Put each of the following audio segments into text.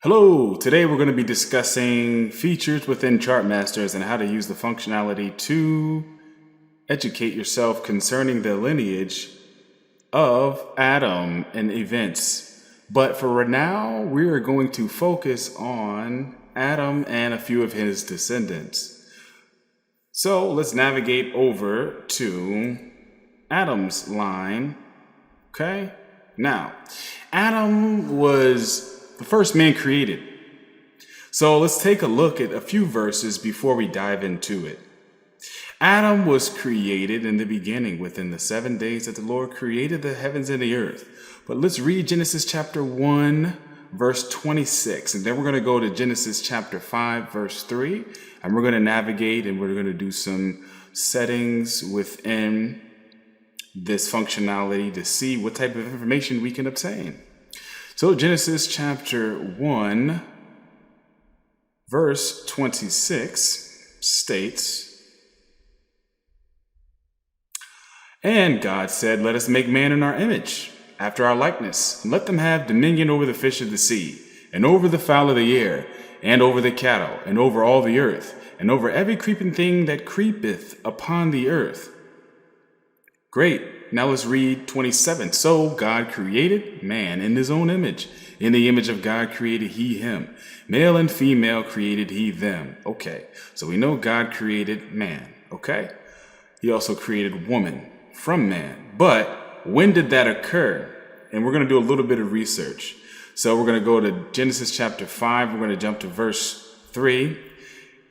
Hello, today we're going to be discussing features within Chartmasters and how to use the functionality to educate yourself concerning the lineage of Adam and events. But for now, we are going to focus on Adam and a few of his descendants. So let's navigate over to Adam's line. Okay? Now, Adam was the first man created. So let's take a look at a few verses before we dive into it. Adam was created in the beginning within the 7 days that the Lord created the heavens and the earth. But let's read Genesis chapter 1, verse 26. And then we're going to go to Genesis chapter 5, verse 3. And we're going to navigate and we're going to do some settings within this functionality to see what type of information we can obtain. So Genesis chapter 1, verse 26 states, "And God said, let us make man in our image, after our likeness, and let them have dominion over the fish of the sea, and over the fowl of the air, and over the cattle, and over all the earth, and over every creeping thing that creepeth upon the earth." Great. Now let's read 27. "So God created man in his own image. In the image of God created he him. Male and female created he them." Okay, so we know God created man, okay? He also created woman from man. But when did that occur? And we're going to do a little bit of research. So we're going to go to Genesis chapter 5. We're going to jump to verse 3.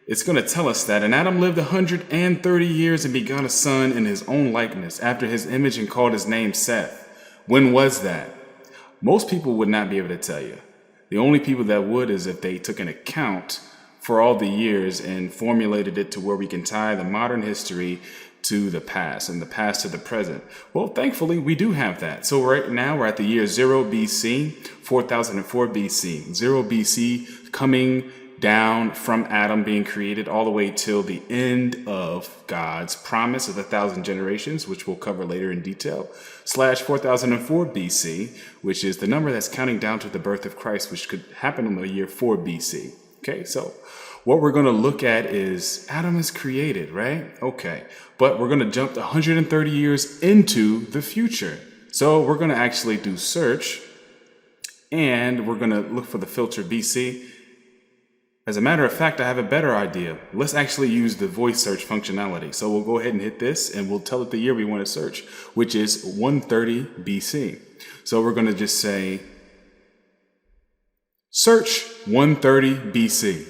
It's going to tell us that, "And Adam lived 130 years and begot a son in his own likeness, after his image, and called his name Seth." When was that? Most people would not be able to tell you. The only people that would is if they took an account for all the years and formulated it to where we can tie the modern history to the past and the past to the present. Well, thankfully, we do have that. So right now we're at the year 0 BC, 4004 BC. 0 BC coming down from Adam being created all the way till the end of God's promise of 1,000 generations, which we'll cover later in detail, / 4004 BC, which is the number that's counting down to the birth of Christ, which could happen in the year 4 BC. Okay, so what we're going to look at is Adam is created, right? Okay, but we're going to jump 130 years into the future. So we're going to actually do search, and we're going to look for the filter BC. As a matter of fact, I have a better idea. Let's actually use the voice search functionality. So we'll go ahead and hit this and we'll tell it the year we want to search, which is 130 BC. So we're going to just say, search 130 BC.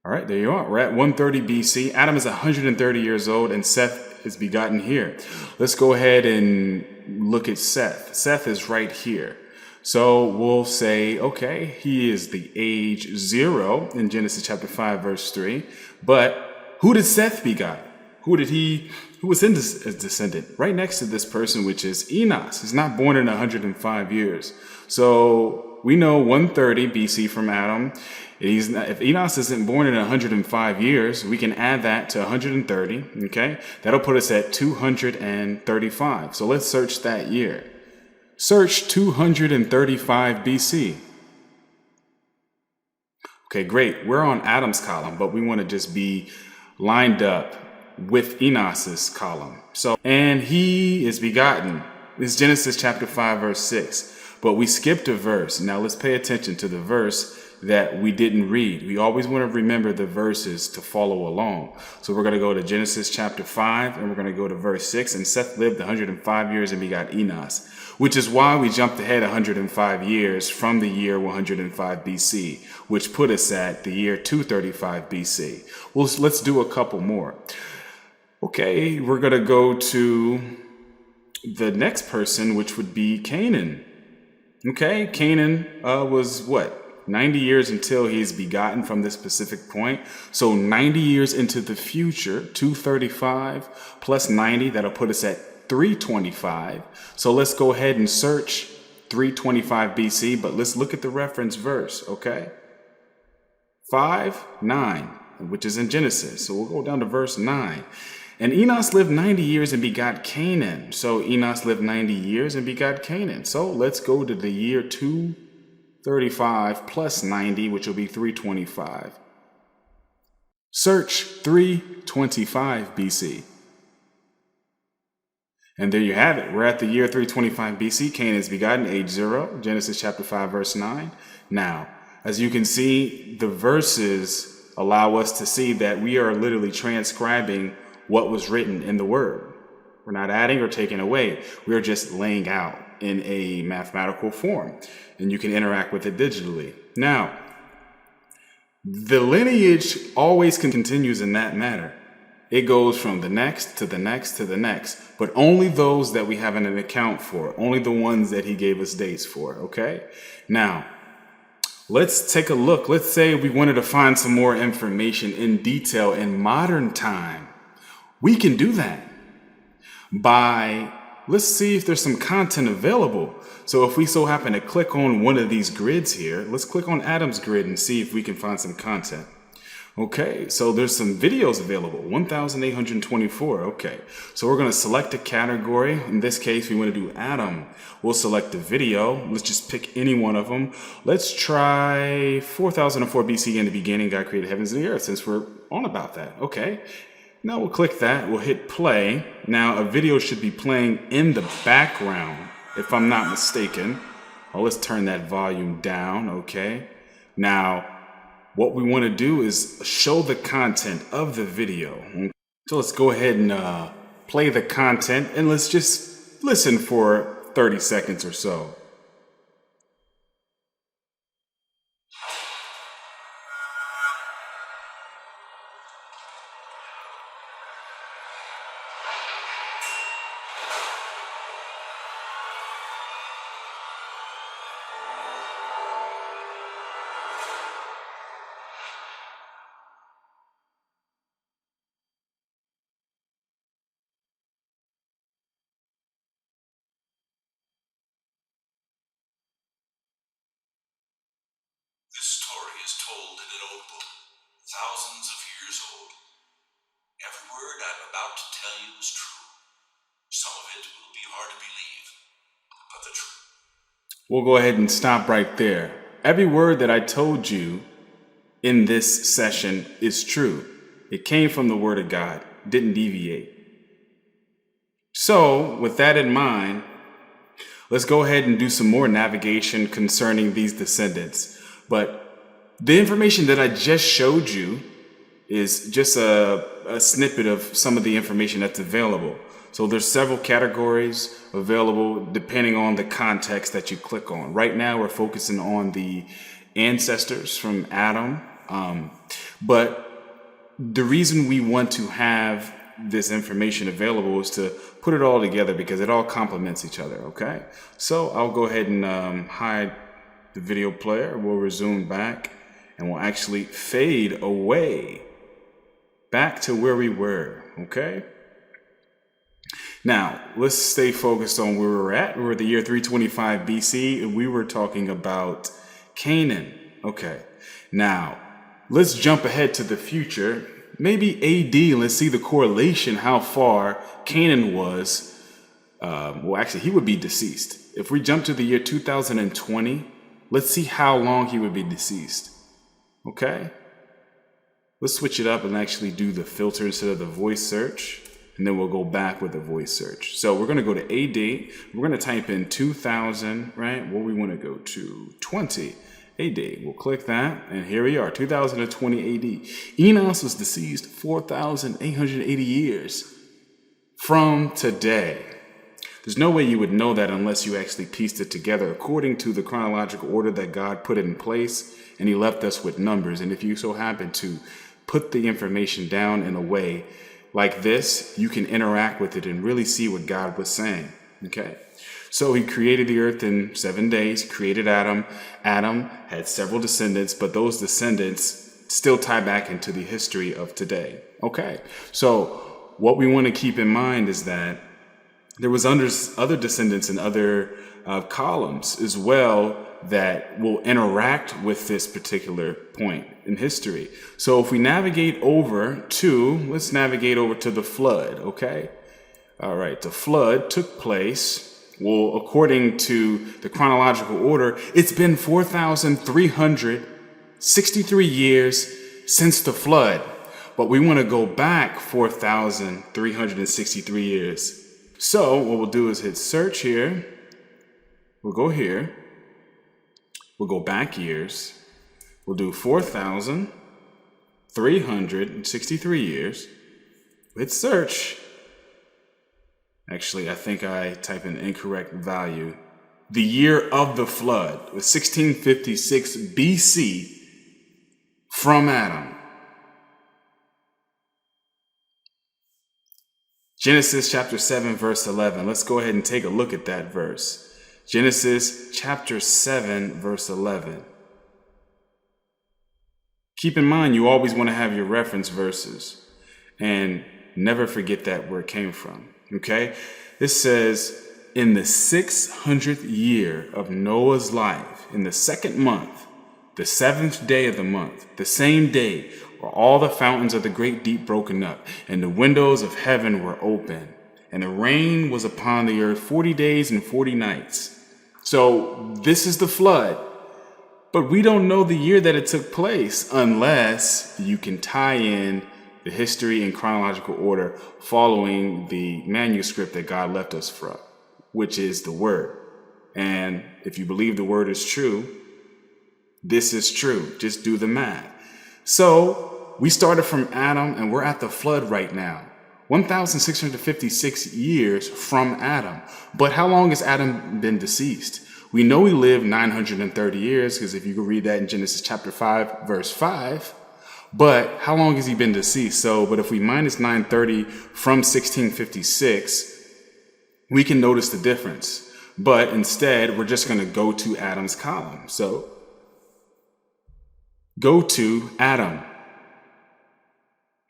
All right, there you are. We're at 130 BC. Adam is 130 years old and Seth is begotten here. Let's go ahead and look at Seth. Seth is right here. So we'll say, okay, he is the age 0 in Genesis chapter 5, verse 3. But who did Seth begot? Who was in this descendant? Right next to this person, which is Enos. He's not born in 105 years. So we know 130 BC from Adam. If Enos isn't born in 105 years, we can add that to 130, okay? That'll put us at 235. So let's search that year. Search 235 BC. Okay, great. We're on Adam's column, but we want to just be lined up with Enos's column. So, and he is begotten. This is Genesis chapter 5, verse 6. But we skipped a verse. Now let's pay attention to the verse that we didn't read. We always want to remember the verses to follow along. So we're going to go to Genesis chapter 5, and we're going to go to verse 6. "And Seth lived 105 years and begot Enos," which is why we jumped ahead 105 years from the year 105 BC, which put us at the year 235 BC. Well, let's do a couple more. Okay, we're going to go to the next person, which would be Canaan. Okay, Canaan was what? 90 years until he's begotten from this specific point. So 90 years into the future, 235 plus 90, that'll put us at 325. So let's go ahead and search 325 BC, but let's look at the reference verse, okay? 5:9, which is in Genesis. So we'll go down to verse 9. "And Enos lived 90 years and begot Canaan." So Enos lived 90 years and begot Canaan. So let's go to the year 2 35 plus 90, which will be 325. Search 325 BC. And there you have it. We're at the year 325 BC. Cain is begotten, age 0. Genesis chapter 5, verse 9. Now, as you can see, the verses allow us to see that we are literally transcribing what was written in the Word. We're not adding or taking away. We're just laying out in a mathematical form. And you can interact with it digitally. Now, the lineage always continues in that manner. It goes from the next to the next to the next, but only those that we have an account for, only the ones that he gave us dates for, okay? Now, let's take a look. Let's say we wanted to find some more information in detail in modern time. We can do that by, let's see if there's some content available. So if we so happen to click on one of these grids here, let's click on Adam's grid and see if we can find some content. Okay, so there's some videos available, 1,824. Okay, so we're going to select a category. In this case, we want to do Adam. We'll select the video. Let's just pick any one of them. Let's try 4004 BC. In the beginning, God created heavens and the earth, since we're on about that. Okay, now we'll click that. We'll hit play. Now a video should be playing in the background, if I'm not mistaken. Oh, let's turn that volume down. Okay, now what we want to do is show the content of the video. So let's go ahead and play the content, and let's just listen for 30 seconds or so. This story is told in an old book, thousands of years old. Every word I'm about to tell you is true. Some of it will be hard to believe, but the truth. We'll go ahead and stop right there. Every word that I told you in this session is true. It came from the Word of God, didn't deviate. So, with that in mind, let's go ahead and do some more navigation concerning these descendants. But the information that I just showed you is just a snippet of some of the information that's available. So there's several categories available depending on the context that you click on. Right now, we're focusing on the ancestors from Adam. But the reason we want to have this information available is to put it all together because it all complements each other, okay? So I'll go ahead and hide the video player. We'll resume back and we'll actually fade away back to where we were, okay? Now, let's stay focused on where we're at. We're at the year 325 BC, and we were talking about Canaan. Okay, now, let's jump ahead to the future. Maybe AD, let's see the correlation, how far Canaan was. Well, actually, he would be deceased. If we jump to the year 2020, let's see how long he would be deceased. Okay? Let's switch it up and actually do the filter instead of the voice search. And then we'll go back with the voice search. So we're going to go to AD. We're going to type in 2000, right? What we want to go to 20 AD. We'll click that. And here we are, 2020 AD. Enos was deceased 4,880 years from today. There's no way you would know that unless you actually pieced it together according to the chronological order that God put in place. And he left us with numbers. And if you so happen to put the information down in a way like this, you can interact with it and really see what God was saying. Okay. So he created the earth in 7 days, created Adam. Adam had several descendants, but those descendants still tie back into the history of today. Okay. So what we want to keep in mind is that there was other descendants in other columns as well that will interact with this particular point in history. So if we navigate over to, let's navigate over to the flood, okay? All right, the flood took place Well, according to the chronological order, it's been 4,363 years since the flood. But we want to go back 4,363 years. So what we'll do is hit search here. We'll go here. We'll go back years. We'll do 4,363 years. Hit search. Actually, I think I typed an incorrect value. The year of the flood was 1656 BC from Adam. Genesis chapter 7, verse 11. Let's go ahead and take a look at that verse. Genesis chapter 7, verse 11. Keep in mind, you always want to have your reference verses and never forget that where it came from. Okay? This says, in the 600th year of Noah's life, in the second month, the 7th day of the month, the same day, were all the fountains of the great deep broken up, and the windows of heaven were open, and the rain was upon the earth 40 days and 40 nights. So this is the flood, but we don't know the year that it took place unless you can tie in the history in chronological order following the manuscript that God left us from, which is the Word. And if you believe the Word is true, this is true. Just do the math. So we started from Adam and we're at the flood right now. 1,656 years from Adam. But how long has Adam been deceased? We know he lived 930 years because if you can read that in Genesis chapter 5, verse 5. But how long has he been deceased? But if we minus 930 from 1656, we can notice the difference. But instead, we're just going to go to Adam's column. So go to Adam.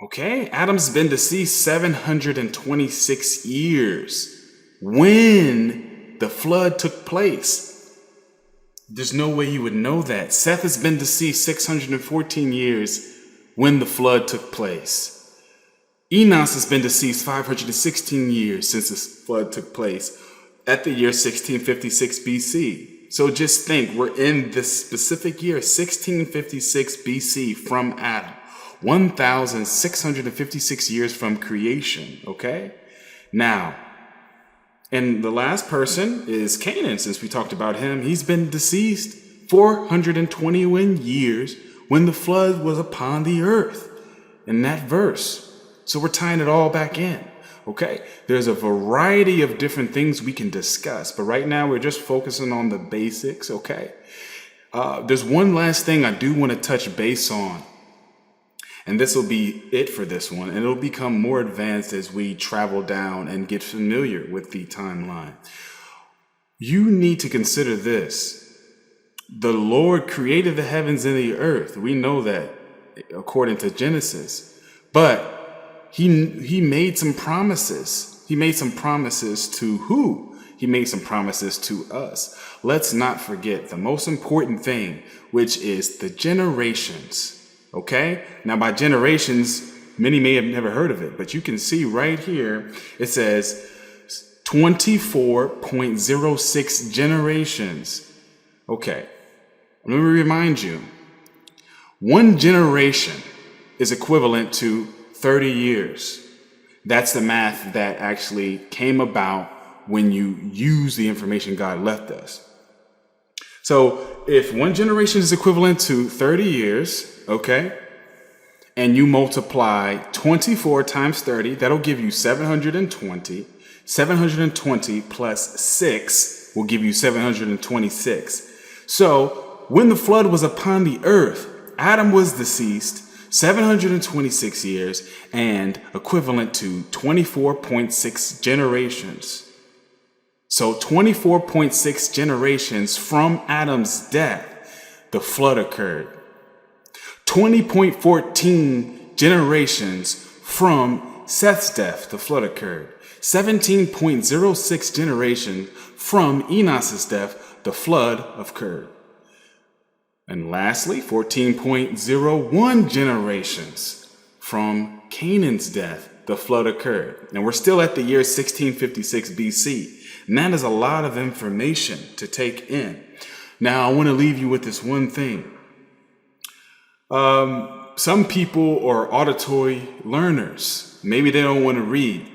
Okay, Adam's been deceased 726 years when the flood took place. There's no way you would know that. Seth has been deceased 614 years when the flood took place. Enos has been deceased 516 years since the flood took place at the year 1656 BC. So just think, we're in this specific year, 1656 BC from Adam. 1,656 years from creation, okay? Now, and the last person is Canaan, since we talked about him. He's been deceased 421 years when the flood was upon the earth, in that verse. So we're tying it all back in, okay? There's a variety of different things we can discuss, but right now we're just focusing on the basics, okay? There's one last thing I do want to touch base on. And this will be it for this one. And it'll become more advanced as we travel down and get familiar with the timeline. You need to consider this. The Lord created the heavens and the earth. We know that according to Genesis. But he made some promises. He made some promises to who? He made some promises to us. Let's not forget the most important thing, which is the generations. Okay? Now, by generations, many may have never heard of it, but you can see right here, it says 24.06 generations. Okay. Let me remind you, one generation is equivalent to 30 years. That's the math that actually came about when you use the information God left us. So if one generation is equivalent to 30 years, okay, and you multiply 24 times 30, that'll give you 720. 720 plus 6 will give you 726. So when the flood was upon the earth, Adam was deceased 726 years and equivalent to 24.6 generations. So 24.6 generations from Adam's death, the flood occurred. 20.14 generations from Seth's death, the flood occurred. 17.06 generations from Enos's death, the flood occurred. And lastly, 14.01 generations from Canaan's death, the flood occurred. And we're still at the year 1656 BC. And that is a lot of information to take in. Now, I want to leave you with this one thing. Some people are auditory learners. Maybe they don't want to read.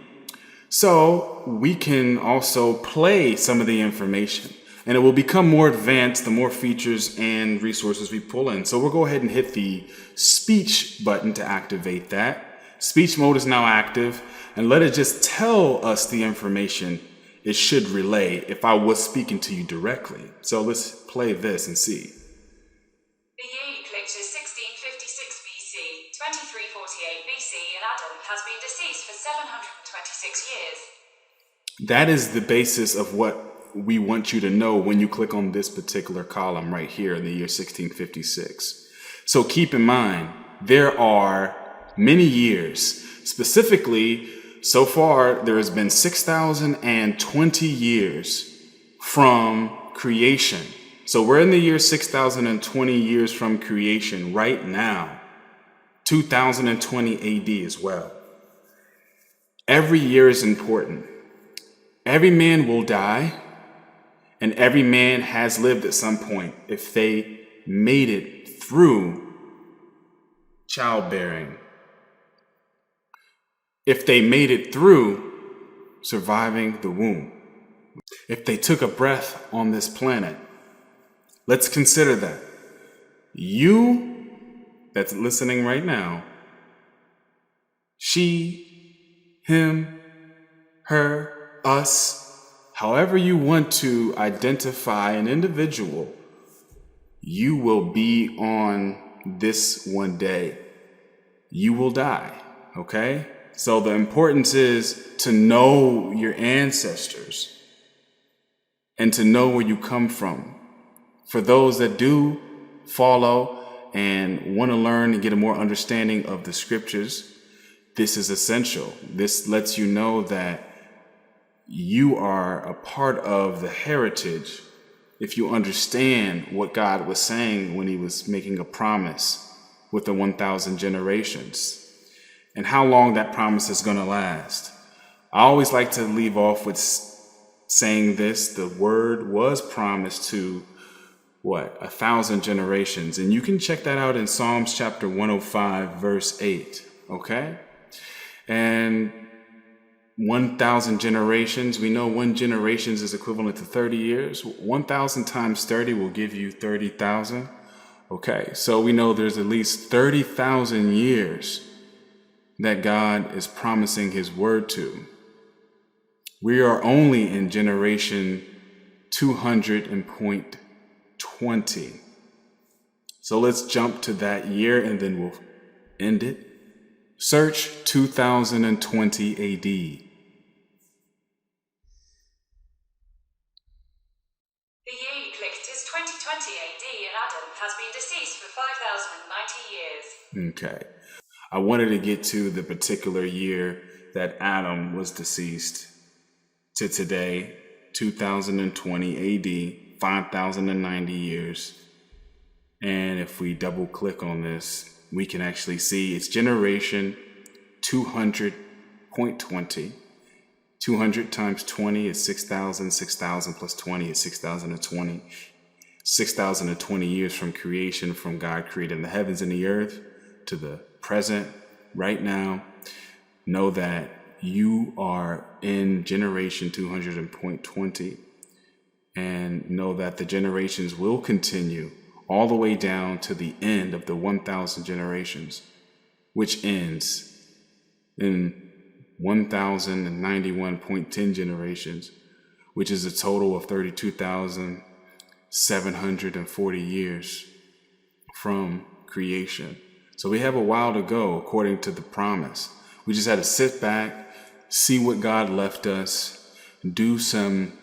So we can also play some of the information, and it will become more advanced the more features and resources we pull in. So we'll go ahead and hit the speech button to activate that. Speech mode is now active, and let it just tell us the information it should relay if I was speaking to you directly. So let's play this and see. The year you clicked is 1656 BC, 2348 BC, and Adam has been deceased for 726 years. That is the basis of what we want you to know when you click on this particular column right here in the year 1656. So keep in mind, there are many years. Specifically, so far, there has been 6,020 years from creation. So we're in the year 6,020 years from creation right now, 2020 AD as well. Every year is important. Every man will die, and every man has lived at some point if they made it through childbearing. If they made it through surviving the womb. If they took a breath on this planet. Let's consider that. You that's listening right now, she, him, her, us, however you want to identify an individual, you will be on this one day. You will die, okay? So the importance is to know your ancestors and to know where you come from. For those that do follow and want to learn and get a more understanding of the scriptures, this is essential. This lets you know that you are a part of the heritage if you understand what God was saying when he was making a promise with the 1,000 generations and how long that promise is going to last. I always like to leave off with saying this: the word was promised to 1,000 generations. And you can check that out in Psalms chapter 105, verse 8. Okay? And 1,000 generations, we know one generation is equivalent to 30 years. 1,000 times 30 will give you 30,000. Okay, so we know there's at least 30,000 years that God is promising his word to. We are only in generation 200.20. So let's jump to that year and then we'll end it. Search 2020 AD. The year you clicked is 2020 AD, and Adam has been deceased for 5,090 years. Okay. I wanted to get to the particular year that Adam was deceased to today, 2020 AD, 5,090 years. And if we double click on this, we can actually see it's generation 200.20. 200 times 20 is 6,000. 6,000 plus 20 is 6,020. 6,020 years from creation, from God creating the heavens and the earth to the present, right now. Know that you are in generation 200.20, and know that the generations will continue all the way down to the end of the 1,000 generations, which ends in 1,091.10 generations, which is a total of 32,740 years from creation. So we have a while to go according to the promise. We just had to sit back, see what God left us, do some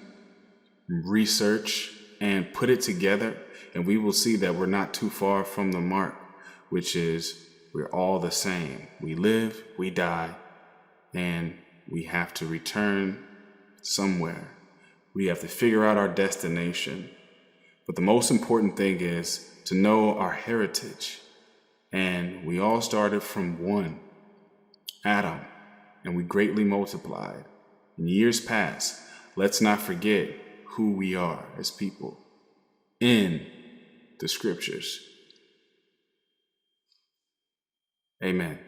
research and put it together, and we will see that we're not too far from the mark, which is we're all the same. We live, we die, and we have to return somewhere. We have to figure out our destination. But the most important thing is to know our heritage. And we all started from one, Adam, and we greatly multiplied. In years past, let's not forget who we are as people in the scriptures. Amen.